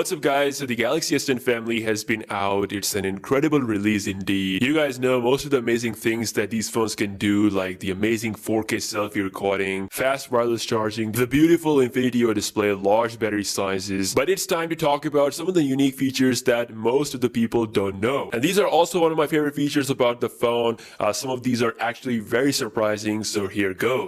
What's up guys, so the Galaxy S10 family has been out. It's an incredible release indeed. You guys know most of the amazing things that these phones can do, like the amazing 4K selfie recording, fast wireless charging, the beautiful Infinity O display, large battery sizes. But it's time to talk about some of the unique features that most of the people don't know. And these are also one of my favorite features about the phone. Some of these are actually very surprising, so here goes.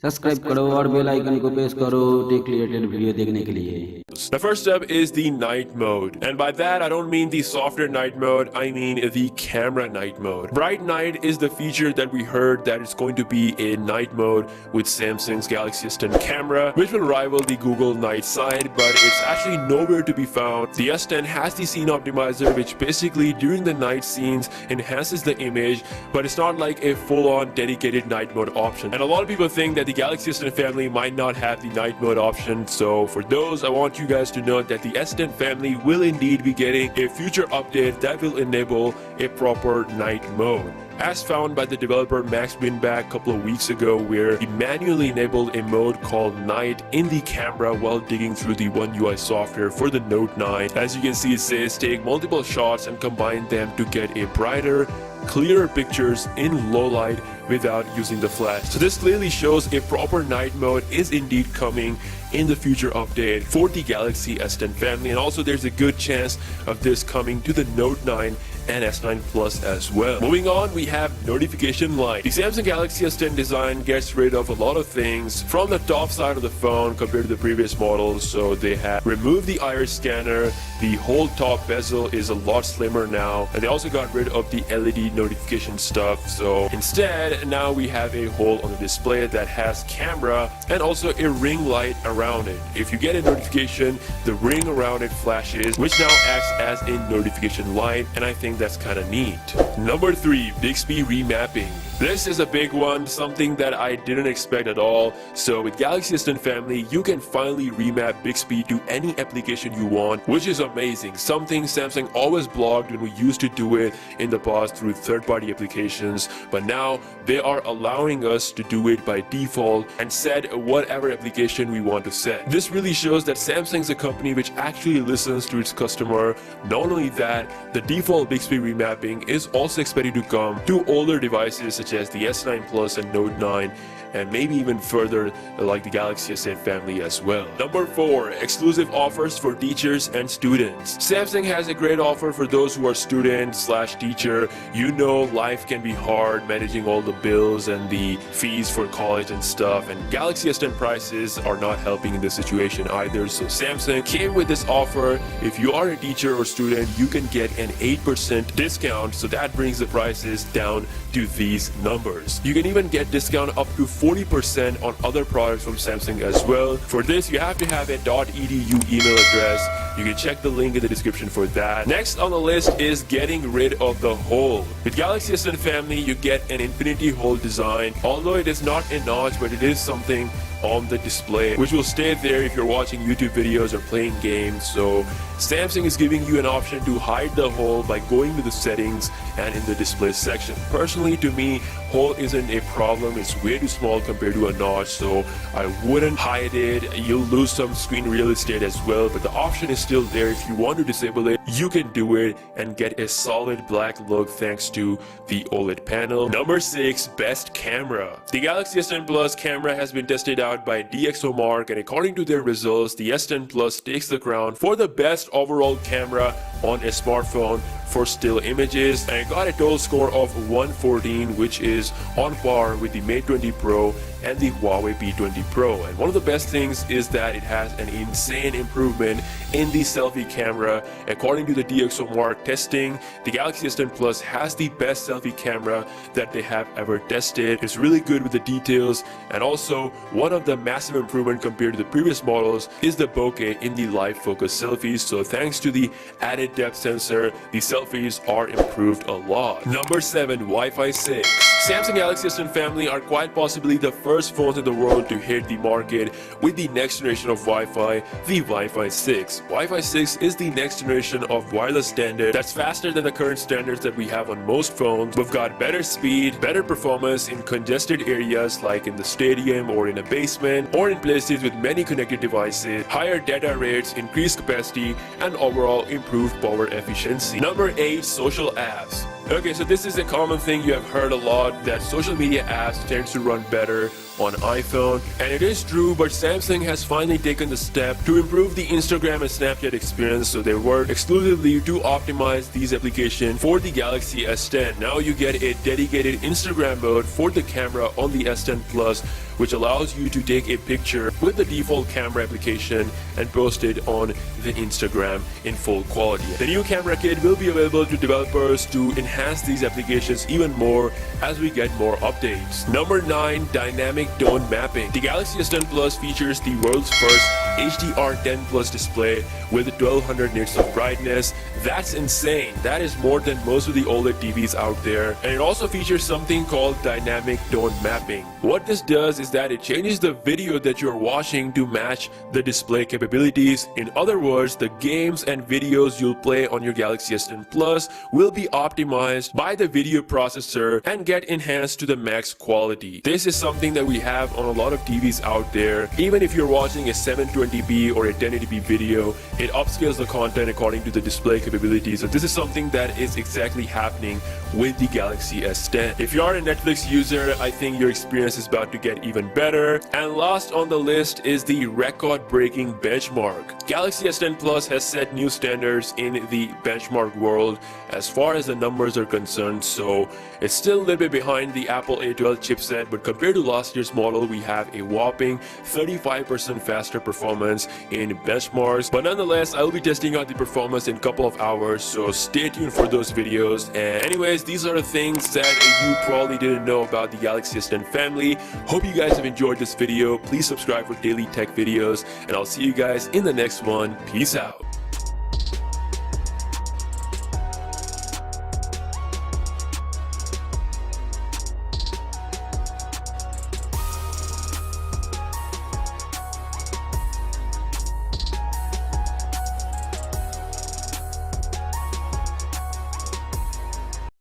Subscribe करो और bell icon को press करो tech related video देखने के लिए। The first step is the night mode, and by that I don't mean the software night mode, I mean the camera night mode. Bright night is the feature that we heard that it's going to be a night mode with Samsung's Galaxy S10 camera, which will rival the Google Night Sight, but it's actually nowhere to be found. The S10 has the scene optimizer, which basically during the night scenes enhances the image, but it's not like a full-on dedicated night mode option. And a lot of people think that the Galaxy S10 family might not have the night mode option, so for those, I want you guys to know that the S10 family will indeed be getting a future update that will enable a proper night mode, as found by the developer Max Winback a couple of weeks ago, where he manually enabled a mode called Night in the camera while digging through the One UI software for the Note 9. As you can see, it says take multiple shots and combine them to get a brighter, clearer pictures in low light without using the flash. So this clearly shows a proper night mode is indeed coming in the future update for the Galaxy S10 family, and also there's a good chance of this coming to the Note 9 and S9 Plus as well. Moving on, we have notification light. The Samsung Galaxy S10 design gets rid of a lot of things from the top side of the phone compared to the previous models. So they have removed the iris scanner, the whole top bezel is a lot slimmer now, and they also got rid of the LED notification stuff. So instead, now we have a hole on the display that has camera and also a ring light around it. If you get a notification, the ring around it flashes, which now acts as a notification light, and I think that's kind of neat. Number 3, Bixby remapping. This is a big one, something that I didn't expect at all. So with Galaxy S10 family, you can finally remap Bixby to any application you want, which is amazing. Something Samsung always blocked when we used to do it in the past through third-party applications, but now they are allowing us to do it by default and set whatever application we want to set. This really shows that Samsung is a company which actually listens to its customer. Not only that, the default Bixby remapping is also expected to come to older devices such as the S9 Plus and Note 9, and maybe even further like the Galaxy S8 family as well. Number 4, exclusive offers for teachers and students. Samsung has a great offer for those who are student/teacher. You know, life can be hard managing all the bills and the fees for college and stuff, and Galaxy S10 prices are not helping in this situation either. So Samsung came with this offer. If you are a teacher or student, you can get an 8% discount, so that brings the prices down to these numbers. You can even get discount up to 40% on other products from Samsung as well. For this, you have to have a .edu email address. You can check the link in the description for that. Next on the list is getting rid of the hole. With Galaxy S10 family, you get an infinity hole design. Although it is not a notch, but it is something on the display which will stay there if you're watching YouTube videos or playing games. So Samsung is giving you an option to hide the hole by going to the settings and in the display section. Personally, to me, hole isn't a problem. It's way too small compared to a notch, so I wouldn't hide it. You'll lose some screen real estate as well, but the option is still there. If you want to disable it, you can do it and get a solid black look thanks to the OLED panel. Number 6, best camera. The Galaxy S10 Plus camera has been tested out by DxOMark, and according to their results, the S10 Plus takes the crown for the best overall camera on a smartphone for still images, and it got a total score of 114, which is on par with the Mate 20 Pro and the Huawei P20 Pro. And one of the best things is that it has an insane improvement in the selfie camera. According to the DxOMark testing, the Galaxy S10 Plus has the best selfie camera that they have ever tested. It's really good with the details, and also one of the massive improvement compared to the previous models is the bokeh in the live focus selfies. So thanks to the added depth sensor, the selfies are improved a lot. Number 7, Wi-Fi 6. Samsung Galaxy S10 family are quite possibly the first phones in the world to hit the market with the next generation of Wi-Fi, the Wi-Fi 6. Wi-Fi 6 is the next generation of wireless standard that's faster than the current standards that we have on most phones. We've got better speed, better performance in congested areas like in the stadium or in a basement or in places with many connected devices, higher data rates, increased capacity, and overall improved power efficiency. Number 8, social apps. Okay, so this is a common thing you have heard a lot, that social media apps tend to run better on iPhone, and it is true, but Samsung has finally taken the step to improve the Instagram and Snapchat experience, so they work exclusively to optimize these applications for the Galaxy S10. Now you get a dedicated Instagram mode for the camera on the S10 Plus, which allows you to take a picture with the default camera application and post it on the Instagram in full quality. The new camera kit will be available to developers to enhance these applications even more as we get more updates. Number 9, dynamic tone mapping. The Galaxy S10 Plus features the world's first HDR10 Plus display with 1200 nits of brightness. That's insane. That is more than most of the OLED TVs out there. And it also features something called dynamic tone mapping. What this does is that it changes the video that you're watching to match the display capabilities. In other words, the games and videos you'll play on your Galaxy S10 Plus will be optimized by the video processor and get enhanced to the max quality. This is something that we have on a lot of TVs out there. Even if you're watching a 720p or a 1080p video, it upscales the content according to the display capabilities. So this is something that is exactly happening with the Galaxy S10. If you are a Netflix user, I think your experience is about to get even better. And last on the list is the record-breaking benchmark. Galaxy S10 Plus has set new standards in the benchmark world as far as the numbers are concerned, so it's still a little bit behind the Apple A12 chipset, but compared to last year's model, we have a whopping 35% faster performance in benchmarks. But nonetheless, I'll be testing out the performance in a couple of hours, so stay tuned for those videos. And anyways, these are the things that you probably didn't know about the Galaxy S10 family. Hope you guys have enjoyed this video. Please subscribe for daily tech videos, and I'll see you guys in the next one. Peace out.